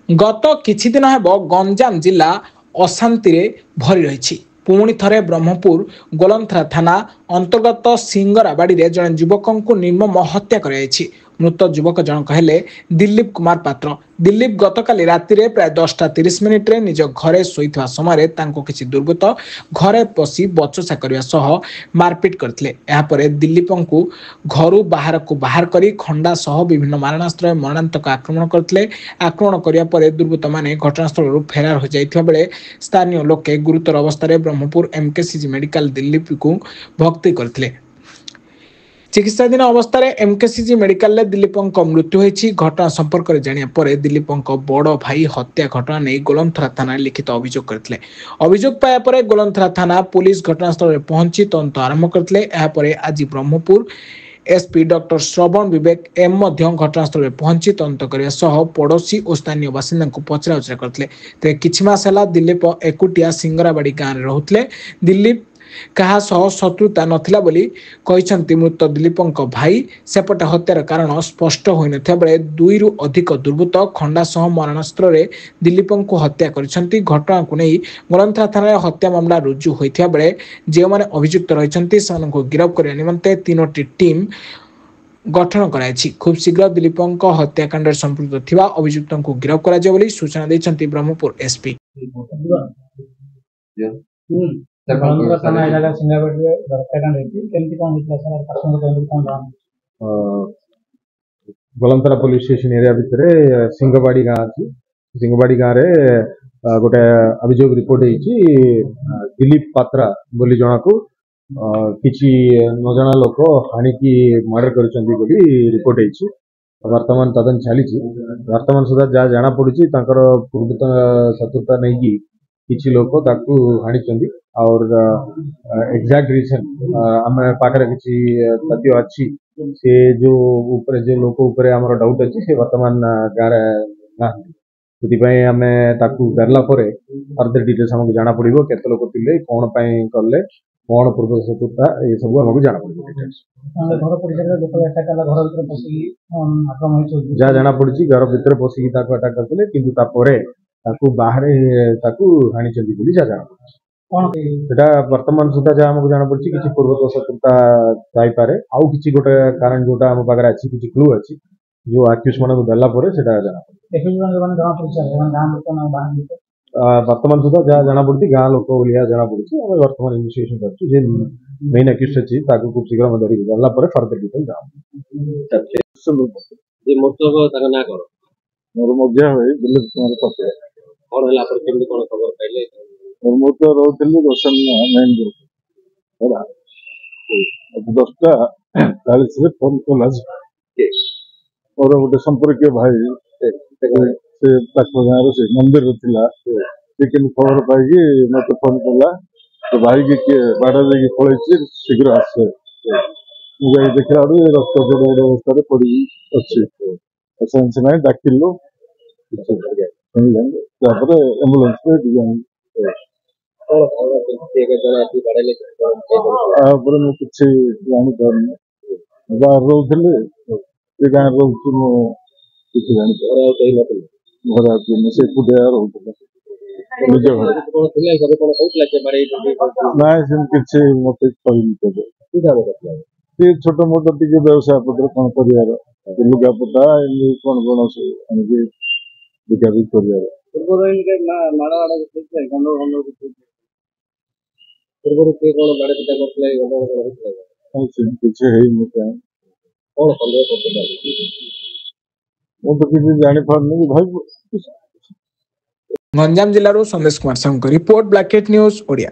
गत किछि दिन हेब गंजाम जिला अशांति रे भरी रही। पुणी थरे ब्रह्मपुर गोलंथरा थाना अंतर्गत सिंगराबाड़ी रे जन युवक को निर्मम हत्या कराई। मृत युवक जनक हेले दिलीप कुमार पात्र। दिलीप गतकाली राति रे प्राय 10:30 रे निज घरे शोइथवा समय किछि दुर्बृत्त घरे पशि बचसा करबा सह मारपीट करथिले। एहा परे दिलीपंकु घरु बाहर को बाहर करी खंडा सह विभिन्न मारणास्त्र मरणांतक आक्रमण करथिले। आक्रमण करिया परे दुर्बृत्त माने घटनास्थल फेरार हो जाइथिबा बेले स्थानीय लोके गुरुतर अवस्था रे ब्रह्मपुर एमकेसीजी मेडिकल दिलीप को भर्ती करथिले। चिकित्साधीन अवस्था एमकेसीजी मेडिकल दिलीप मृत्यु होती। घटना संपर्क में जानिया परे दिलीप बड़ भाई हत्या घटना नहीं गोलंथरा थाना लिखित अभियोग करथिले। अभियोग पाया परे गोलंथरा थाना पुलिस घटनास्थल में पहुंची तदंत आरंभ करथिले। आज ब्रह्मपुर एसपी डॉक्टर श्रवण विवेक एम घटनास्थल में पहुंची तदंत करने सह पड़ोशी और स्थानीय बासिंदा को पचराउचरा करथिले। तेरे किछि मास होला दिलीप एकुटिया सिंगराबाड़ी गाँव में रहुथिले। दिलीप कहा सह शत्रुता नथिला बोली कहिसंती मृत दिलीपंक भाई। सेपटे हत्यार कारण स्पष्ट होई नथिया बेले 2 रु अधिक दुर्बृत्त खंडा सह मरणास्त्र रे दिलीपंक हत्या करिसंती। घटना को नहीं गोलंथरा थाना हत्या मामला रुजु होइथिया बेले जे माने अभियुक्त रहिसंती सेମାନଙ୍କୁ गिरफ କରିବା निमंते 3टी टीम गठन कराई। खूब शीघ्र दिलीपंक हत्याकांड संपृक्त थिबा अभियुक्तों को गिरफ करा जाय बोली सूचना दैछंती Brahmapur SP. Golanthara police station area भितर सिंगबाड़ी गाँ अच्छी। सिंगबाड़ी गाँव में गोटे अभियोग रिपोर्ट होती दिलीप पात्रा बोली जना को किसी नजना लोक हाणिकी मर्डर कर रिपोर्ट होती। वर्तमान तदन चली वर्तमान सुधा जहाँ जना पड़ी पूर्वतन शत्रुता नहीं किसी लोक हाणी और एग्जैक्ट रीजन आम पाखे किसी तथ्य अच्छी से जो ऊपर जो लोक ऊपर आम डाउट अच्छी से वर्तमान गाँव ना आम बेरला फर्दर डिटेल्स आमको जाना पड़ो केते लोक थे कौन कले कौन पूर्व शत्रुता ये सब आमको जाना पड़ो डिटेल्स जहाँ जना पड़ी घर भितर पशिकी अटाक करते कि बाहर हाणी जहाँ जाना पड़ा वर्तमान सुधा जहाँ आमको जाना पड़ी किसी पूर्वत शत्रुता थी आउ कि गोटे कारण जोटा आम पाखे अच्छी किसी क्लू अच्छी जो आक्यूज मान देला जाना वर्तमान सुधा जहाँ जाना पड़ी गाँ लोक जाना पड़ी वर्तमान इन्वेस्टिगेशन कर मेन आक्यूज अच्छी खूब शीघ्र धरिक गला फर्दर डिटेल दिलीप कुमार पात्र ମୁଁ ତ ରହୁଥିଲି ରୋଶନ ମେନ୍ ହେଲା 10:40 ଫୋନ କଲା ମୋର ଗୋଟେ ସମ୍ପର୍କୀୟ ଭାଇ ସେ ପାଖ ଗାଁର ସେ ମନ୍ଦିର ଥିଲା ସେ କିନ୍ତୁ ଖବର ପାଇକି ମତେ ଫୋନ କଲା ତ ଭାଇକି କିଏ ବାଡ ଦେଇକି ପଳେଇଛି ଶୀଘ୍ର ଆସେ। ମୁଁ ଯାଇ ଦେଖିଲା ବେଳକୁ ରକ୍ତ ଜୋଡ଼ ଅବସ୍ଥାରେ ପଡି ଅଛି। ସେନ୍ସ ନାହିଁ ଡାକିଲୁ ତାପରେ ଆମ୍ବୁଲାନ୍ସ ତାପରେ ମୁଁ କିଛି ଜାଣିପାରୁନି ବାହାରେ ରହୁଥିଲି ସେ ଗାଁରେ ରହୁଛି ମୁଁ କିଛି ଜାଣିପାରୁନି ଘରେ ଆସିନି ସେ ଏକୁଟିଆ ରହୁଥିଲା ନିଜ ଘରେ ନାଇଁ ସେମିତି କିଛି ମତେ କହିନି କେବେ ସେ ଛୋଟ ମୋଟ ଟିକେ ବ୍ୟବସାୟ ପତ୍ର କଣ କରିବାର ଲୁଗାପଟା ଏମିତି କଣ କଣ ସବୁ ଆଣିକି ବିକାବିକି କରିବାର କିଛି ହେଇନି ମୁଁ ତ କିଛି ଜାଣିପାରୁନି ଭାଇ। गंजाम जिल्लाରୁ संदेश कुमार साहू रिपोर्ट ब्लैकेट न्यूज ओडिया।